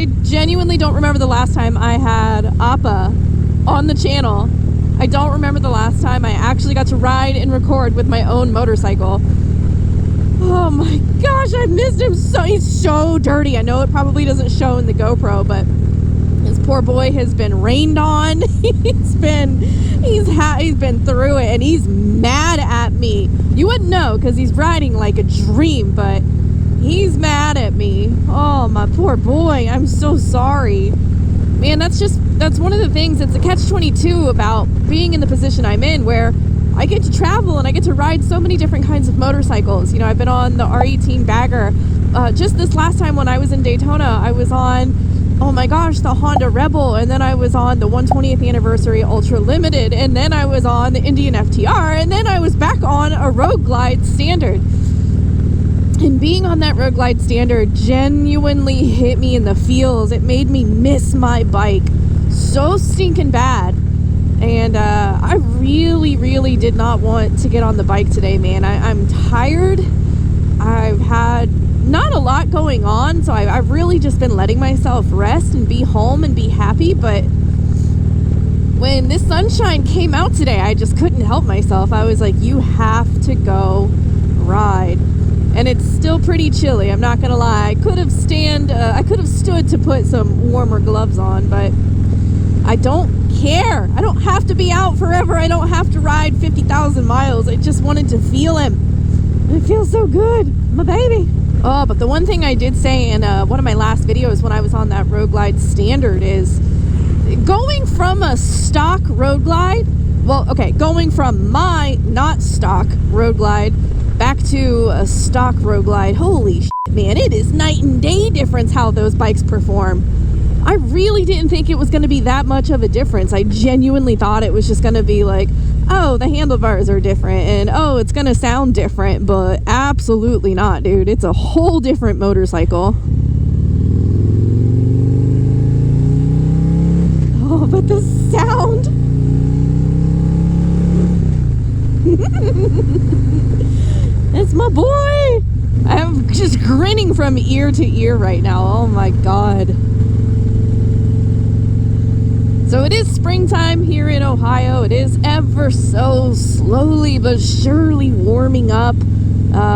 I genuinely don't remember the last time I had Appa on the channel. I don't remember the last time I actually got to ride and record with my own motorcycle. Oh my gosh, I missed him so. He's so dirty. I know it probably doesn't show in the GoPro, but this poor boy has been rained on. He's been through it, and he's mad at me. You wouldn't know because he's riding like a dream, but he's mad at me. Oh, my poor boy. I'm so sorry. Man, that's one of the things. It's a catch-22 about being in the position I'm in, where I get to travel and I get to ride so many different kinds of motorcycles. You know, I've been on the R18 Bagger. Just this last time when I was in Daytona, I was on, oh my gosh, the Honda Rebel, and then I was on the 120th Anniversary Ultra Limited, and then I was on the Indian FTR, and then I was back on a Road Glide Standard. And being on that Road Glide Standard genuinely hit me in the feels. It made me miss my bike so stinking bad. And I really, really did not want to get on the bike today, man. I'm tired. I've had not a lot going on, so I've really just been letting myself rest and be home and be happy. But when this sunshine came out today, I just couldn't help myself. I was like, you have to go ride. And it's still pretty chilly, I'm not gonna lie. I could have stood to put some warmer gloves on, but I don't care. I don't have to be out forever. I don't have to ride 50,000 miles. I just wanted to feel him. It feels so good, my baby. Oh, but the one thing I did say in one of my last videos when I was on that Road Glide Standard is going from a stock Road Glide, going from my not stock Road Glide back to a stock Road Glide. Holy shit, man, it is night and day difference how those bikes perform. I really didn't think it was going to be that much of a difference. I genuinely thought it was just going to be like, oh, the handlebars are different, and oh, it's going to sound different, but absolutely not, dude. It's a whole different motorcycle. Oh, but the sound. It's my boy. I'm just grinning from ear to ear right now. Oh my god. So it is springtime here in Ohio. It is ever so slowly but surely warming up.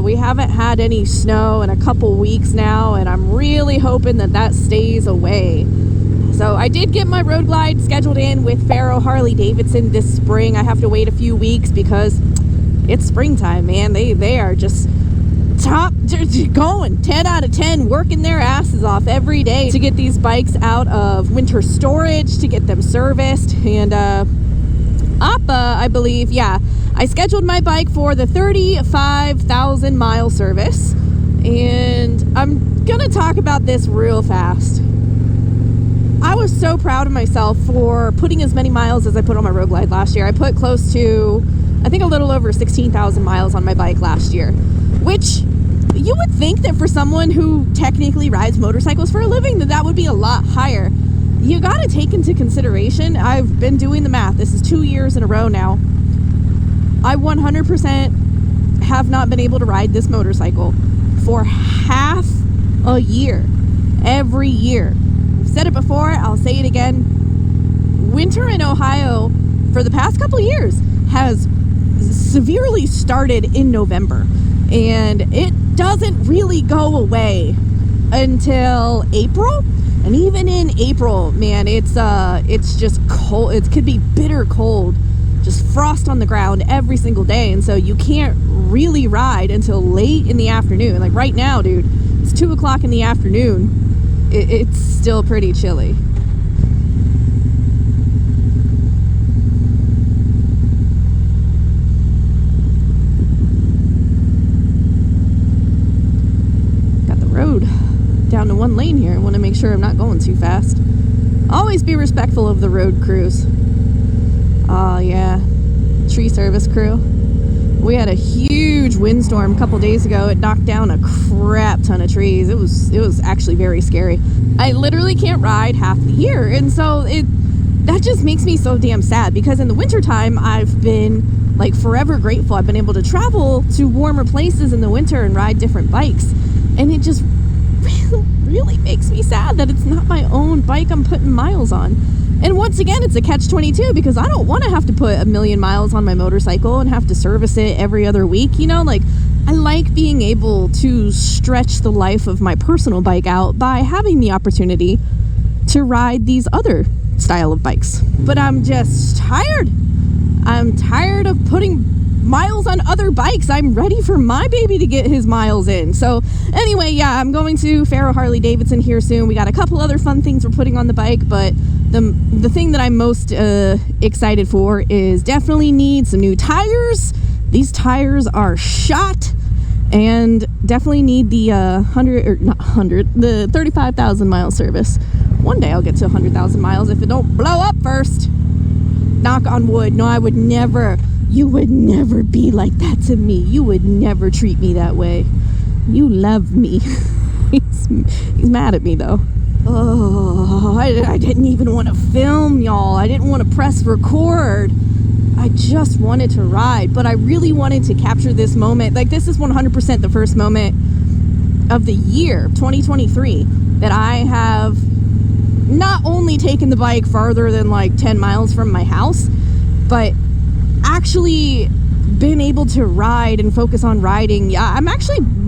We haven't had any snow in a couple weeks now, and I'm really hoping that stays away. So I did get my Road Glide scheduled in with Faro Harley-Davidson this spring. I have to wait a few weeks because it's springtime, man. They are just going 10 out of 10, working their asses off every day to get these bikes out of winter storage, to get them serviced. And Appa, I believe, yeah, I scheduled my bike for the 35,000 mile service, and I'm gonna talk about this real fast. I was so proud of myself for putting as many miles as I put on my Road Glide last year. I put close to, I think, a little over 16,000 miles on my bike last year, which you would think that for someone who technically rides motorcycles for a living, that would be a lot higher. You got to take into consideration, I've been doing the math. This is 2 years in a row now. I 100% have not been able to ride this motorcycle for half a year. Every year. I've said it before, I'll say it again. Winter in Ohio for the past couple years has severely started in November, and it doesn't really go away until April. And even in April, man, it's just cold. It could be bitter cold, just frost on the ground every single day, and so you can't really ride until late in the afternoon. Like right now, dude, it's 2 o'clock in the afternoon. It's still pretty chilly. Down to one lane here. I want to make sure I'm not going too fast. Always be respectful of the road crews. Oh yeah, tree service crew. We had a huge windstorm a couple days ago. It knocked down a crap ton of trees. It was actually very scary. I literally can't ride half the year, and so that just makes me so damn sad, because in the wintertime I've been like forever grateful. I've been able to travel to warmer places in the winter and ride different bikes, and it just really makes me sad that it's not my own bike I'm putting miles on. And once again, it's a catch-22 because I don't want to have to put 1,000,000 miles on my motorcycle and have to service it every other week. You know, like, I like being able to stretch the life of my personal bike out by having the opportunity to ride these other style of bikes. But I'm just tired. I'm tired of putting miles on other bikes. I'm ready for my baby to get his miles in. So anyway, yeah, I'm going to Faro Harley-Davidson here soon. We got a couple other fun things we're putting on the bike, but the thing that I'm most excited for is definitely need some new tires. These tires are shot, and definitely need the 35,000 mile service. One day I'll get to 100,000 miles if it don't blow up first. Knock on wood. No, I would never. You would never be like that to me. You would never treat me that way. You love me. He's mad at me though. Oh, I didn't even want to film, y'all. I didn't want to press record. I just wanted to ride, but I really wanted to capture this moment. Like, this is 100% the first moment of the year 2023 that I have not only taken the bike farther than like 10 miles from my house, but actually been able to ride and focus on riding. Yeah, I've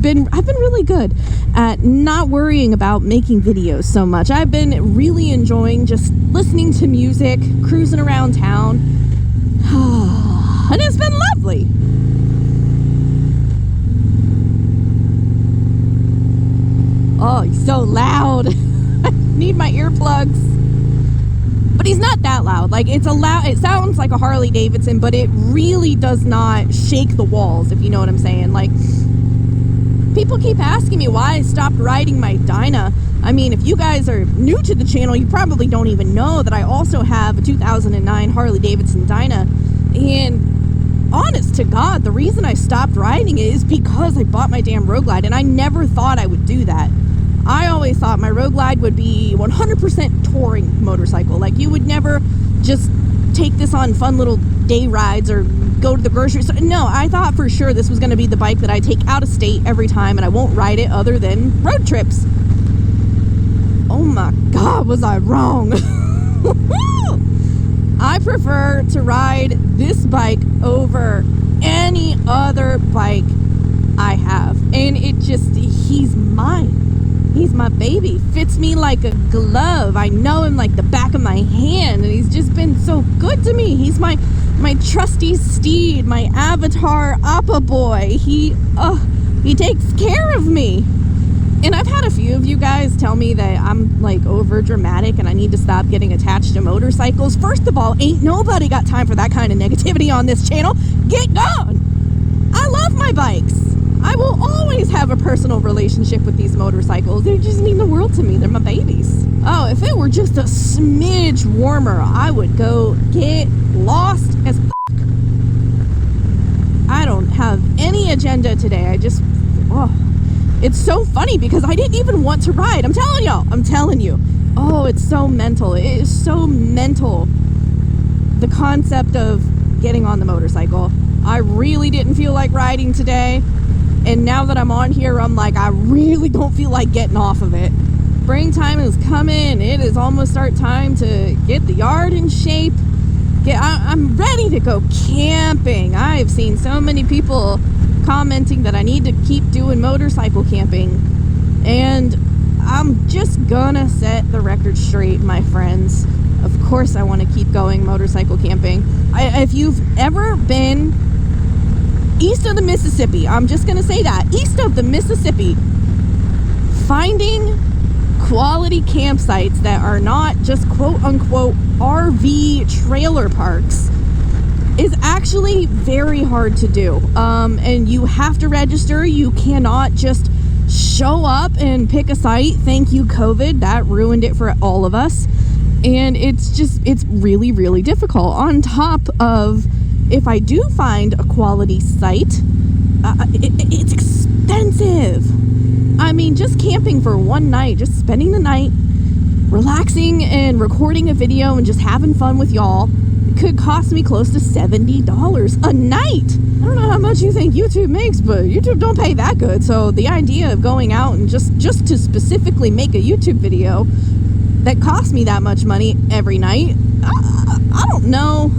been really good at not worrying about making videos so much. I've been really enjoying just listening to music, cruising around town, and it's been lovely. Oh, he's so loud. I need my earplugs. But he's not that loud. Like, it sounds like a Harley-Davidson, but it really does not shake the walls, if you know what I'm saying. Like, people keep asking me why I stopped riding my Dyna. I mean, if you guys are new to the channel, you probably don't even know that I also have a 2009 Harley-Davidson Dyna. And honest to God, the reason I stopped riding it is because I bought my damn Road Glide, and I never thought I would do that. I always thought my Road Glide would be 100% touring motorcycle. Like, you would never just take this on fun little day rides or go to the grocery store. No, I thought for sure this was going to be the bike that I take out of state every time, and I won't ride it other than road trips. Oh my God, was I wrong? I prefer to ride this bike over any other bike I have. And he's mine. He's my baby. Fits me like a glove. I know him like the back of my hand, and he's just been so good to me. He's my trusty steed, my avatar Appa boy. He takes care of me. And I've had a few of you guys tell me that I'm like over dramatic and I need to stop getting attached to motorcycles. First of all, ain't nobody got time for that kind of negativity on this channel. Get gone. I love my bikes. I will always have a personal relationship with these motorcycles. They just mean the world to me. They're my babies. Oh, if it were just a smidge warmer, I would go get lost as f***. I don't have any agenda today. It's so funny because I didn't even want to ride. I'm telling you. Oh, it's so mental. It is so mental. The concept of getting on the motorcycle. I really didn't feel like riding today. And now that I'm on here, I'm like, I really don't feel like getting off of it. Springtime is coming. It is almost our time to get the yard in shape. I'm ready to go camping. I've seen so many people commenting that I need to keep doing motorcycle camping. And I'm just gonna set the record straight, my friends. Of course I want to keep going motorcycle camping. If you've ever been east of the Mississippi, I'm just gonna say that, east of the Mississippi, finding quality campsites that are not just quote-unquote RV trailer parks is actually very hard to do. And you have to register. You cannot just show up and pick a site. Thank you, COVID. That ruined it for all of us. And it's really, really difficult. On top of, if I do find a quality site, it's expensive. I mean, just camping for one night, just spending the night, relaxing and recording a video and just having fun with y'all, could cost me close to $70 a night. I don't know how much you think YouTube makes, but YouTube don't pay that good. So the idea of going out and just to specifically make a YouTube video that costs me that much money every night, I don't know.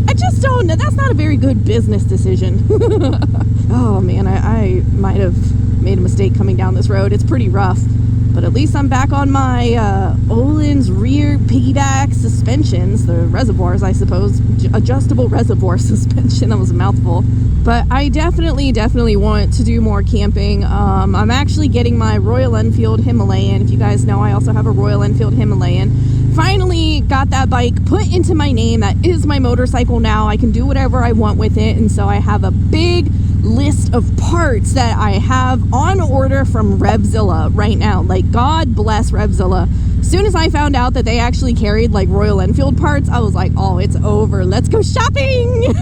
I just don't know. That's not a very good business decision. Oh man, I might have made a mistake coming down this road. It's pretty rough, but at least I'm back on my Öhlins rear piggyback suspensions, the reservoirs, I suppose, adjustable reservoir suspension. That was a mouthful. But I definitely want to do more camping. I'm actually getting my Royal Enfield Himalayan. If you guys know, I also have a Royal Enfield Himalayan. Finally got that bike put into my name. That is my motorcycle now. I can do whatever I want with it, and so I have a big list of parts that I have on order from Revzilla right now. Like, God bless Revzilla. As soon as I found out that they actually carried like Royal Enfield parts, I was like, oh, it's over. Let's go shopping.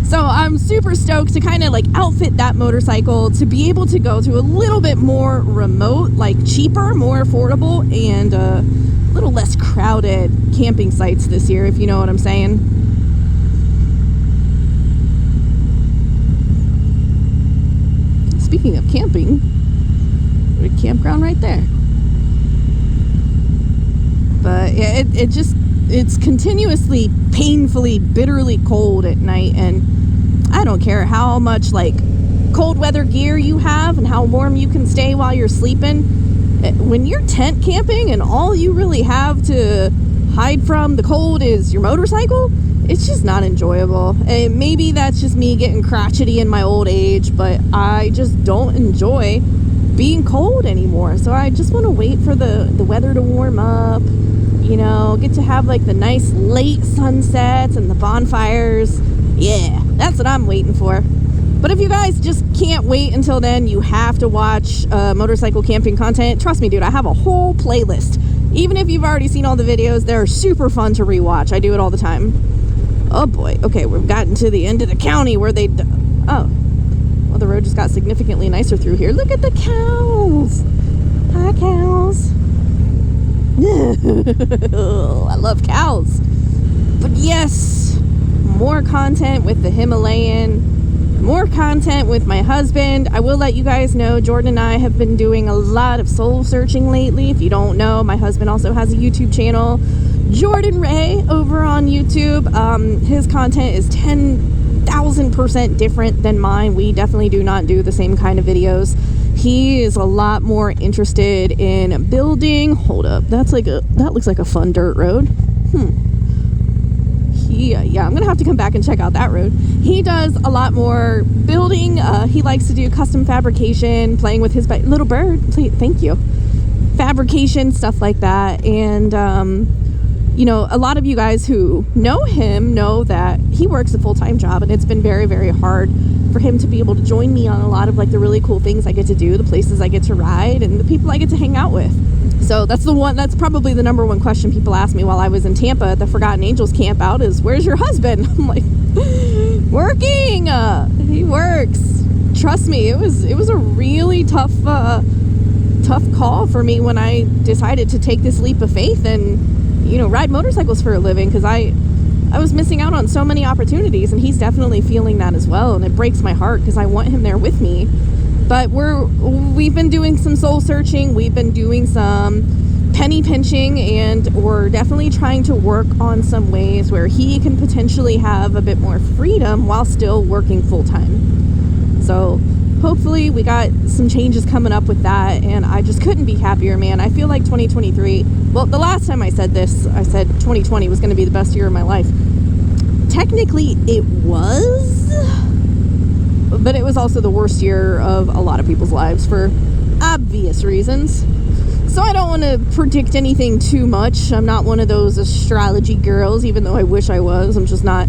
So I'm super stoked to kind of like outfit that motorcycle to be able to go to a little bit more remote, like cheaper, more affordable, and a little less crowded camping sites this year, if you know what I'm saying. Speaking of camping, there's a campground right there. But yeah, it's continuously, painfully, bitterly cold at night, and I don't care how much like cold weather gear you have and how warm you can stay while you're sleeping. When you're tent camping and all you really have to hide from the cold is your motorcycle, it's just not enjoyable. And maybe that's just me getting crotchety in my old age, but I just don't enjoy being cold anymore. So I just want to wait for the weather to warm up, you know, get to have like the nice late sunsets and the bonfires. Yeah, that's what I'm waiting for. But if you guys just can't wait until then, you have to watch motorcycle camping content. Trust me, dude, I have a whole playlist. Even if you've already seen all the videos, they're super fun to rewatch. I do it all the time. Oh boy. Okay, we've gotten to the end of the county where they... Oh. Well, the road just got significantly nicer through here. Look at the cows. Hi, cows. I love cows. But yes, more content with the Himalayan, more content with my husband. I will let you guys know, Jordan and I have been doing a lot of soul searching lately. If you don't know, my husband also has a YouTube channel, Jordan Ray, over on YouTube. His content is 10,000% different than mine. We definitely do not do the same kind of videos. He is a lot more interested in building. Hold up, that looks like a fun dirt road. Yeah, I'm gonna have to come back and check out that road. He does a lot more building. He likes to do custom fabrication, playing with his little bird. Please, thank you. Fabrication, stuff like that. And you know, a lot of you guys who know him know that he works a full-time job, and it's been very, very hard for him to be able to join me on a lot of like the really cool things I get to do, the places I get to ride, and the people I get to hang out with. So that's probably the number one question people asked me while I was in Tampa at the Forgotten Angels camp out is, where's your husband? I'm like, working. He works. Trust me, it was a really tough call for me when I decided to take this leap of faith and, you know, ride motorcycles for a living, because I was missing out on so many opportunities, and he's definitely feeling that as well, and it breaks my heart because I want him there with me. But we've been doing some soul searching, we've been doing some penny pinching, and we're definitely trying to work on some ways where he can potentially have a bit more freedom while still working full-time. So hopefully we got some changes coming up with that, and I just couldn't be happier, man. I feel like 2023, well, the last time I said this, I said 2020 was going to be the best year of my life. Technically it was, but it was also the worst year of a lot of people's lives for obvious reasons. So I don't want to predict anything too much. I'm not one of those astrology girls, even though I wish I was. I'm just not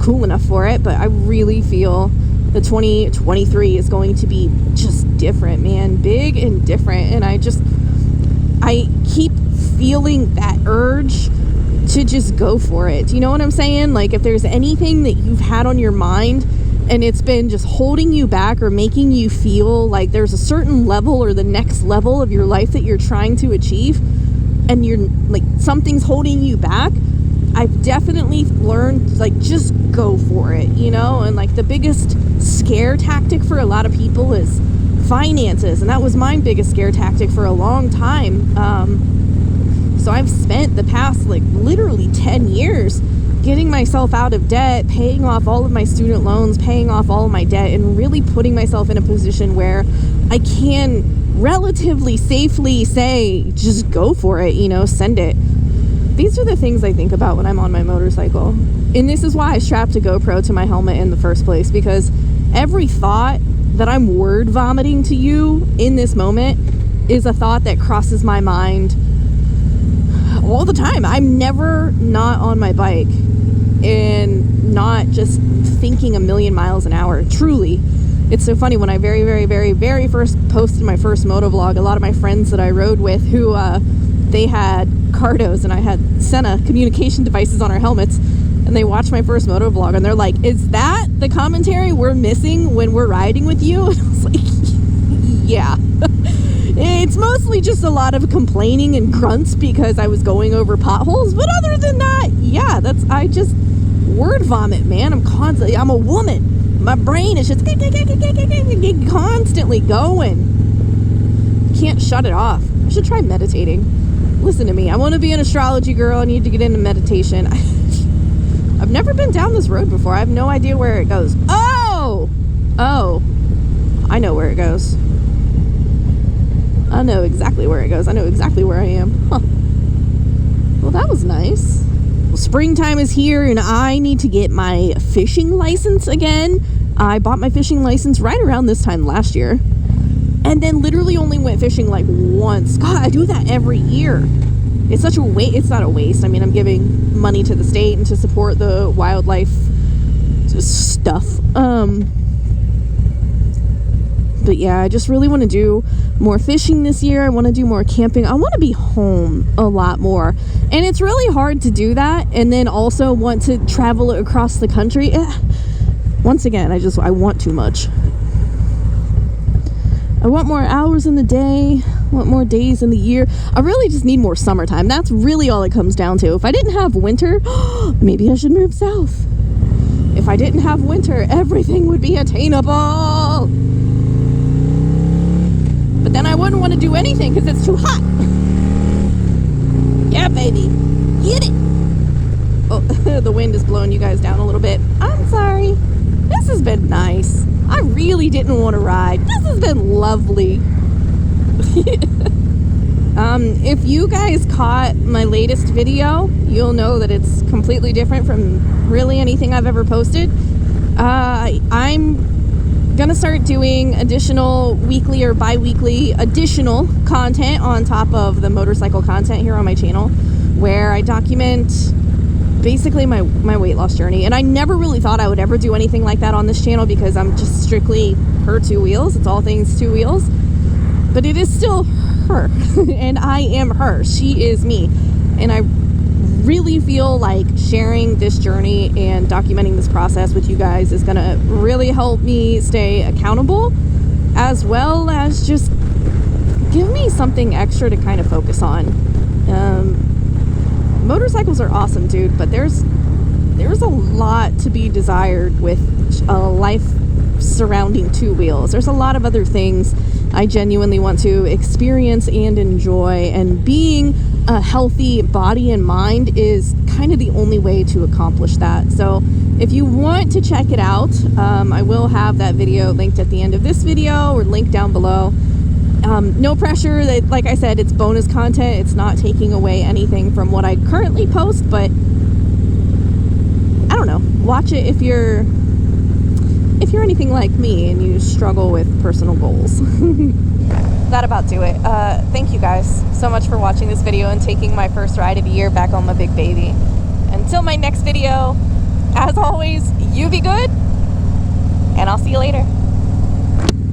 cool enough for it. But I really feel the 2023 is going to be just different, man. Big and different. And I keep feeling that urge to just go for it. You know what I'm saying? Like, if there's anything that you've had on your mind and it's been just holding you back or making you feel like there's a certain level or the next level of your life that you're trying to achieve, and you're like, something's holding you back, I've definitely learned, like, just go for it, you know? And, like, the biggest scare tactic for a lot of people is finances, and that was my biggest scare tactic for a long time. So I've spent the past, like, literally 10 years getting myself out of debt, paying off all of my student loans, paying off all of my debt, and really putting myself in a position where I can relatively safely say, just go for it, you know, send it. These are the things I think about when I'm on my motorcycle. And this is why I strapped a GoPro to my helmet in the first place, because every thought that I'm word vomiting to you in this moment is a thought that crosses my mind all the time. I'm never not on my bike and not just thinking a million miles an hour. Truly. It's so funny, when I very first posted my first motovlog, a lot of my friends that I rode with who they had Cardos and I had Senna communication devices on our helmets, and they watched my first motovlog and they're like, is that the commentary we're missing when we're riding with you? And I was like, yeah. It's mostly just a lot of complaining and grunts because I was going over potholes, but other than that, yeah, I just word vomit, man. I'm a woman. My brain is just constantly going. Can't shut it off. I should try meditating. Listen to me. I want to be an astrology girl. I need to get into meditation. I've never been down this road before. I have no idea where it goes. Oh! I know where it goes. I know exactly where it goes. I know exactly where I am. Huh. Well, that was nice. Well, springtime is here, and I need to get my fishing license again. I bought my fishing license right around this time last year, and then literally only went fishing like once. God, I do that every year. It's such a waste. It's not a waste. I mean, I'm giving money to the state and to support the wildlife stuff. But yeah, I just really want to do more fishing this year. I want to do more camping. I want to be home a lot more. And it's really hard to do that and then also want to travel across the country. Once again, I want too much. I want more hours in the day, I want more days in the year. I really just need more summertime. That's really all it comes down to. If I didn't have winter, maybe I should move south. If I didn't have winter, everything would be attainable. But then I wouldn't want to do anything because it's too hot. Yeah, baby. Get it. Oh, the wind is blowing you guys down a little bit. I'm sorry. This has been nice. I really didn't want to ride. This has been lovely. If you guys caught my latest video, you'll know that it's completely different from really anything I've ever posted. I'm gonna start doing additional weekly or bi-weekly additional content on top of the motorcycle content here on my channel, where I document basically my weight loss journey. And I never really thought I would ever do anything like that on this channel because I'm just strictly her two wheels. It's all things two wheels. But it is still her. And I am her. She is me. And I really feel like sharing this journey and documenting this process with you guys is going to really help me stay accountable, as well as just give me something extra to kind of focus on. Motorcycles are awesome, dude, but there's a lot to be desired with a life surrounding two wheels. There's a lot of other things I genuinely want to experience and enjoy, and being a healthy body and mind is kind of the only way to accomplish that. So if you want to check it out, I will have that video linked at the end of this video or linked down below. No pressure. That, like I said, it's bonus content. It's not taking away anything from what I currently post, but I don't know. Watch it if you're anything like me and you struggle with personal goals. That about do it. Thank you guys so much for watching this video and taking my first ride of the year back on my big baby. Until my next video, as always, you be good, and I'll see you later.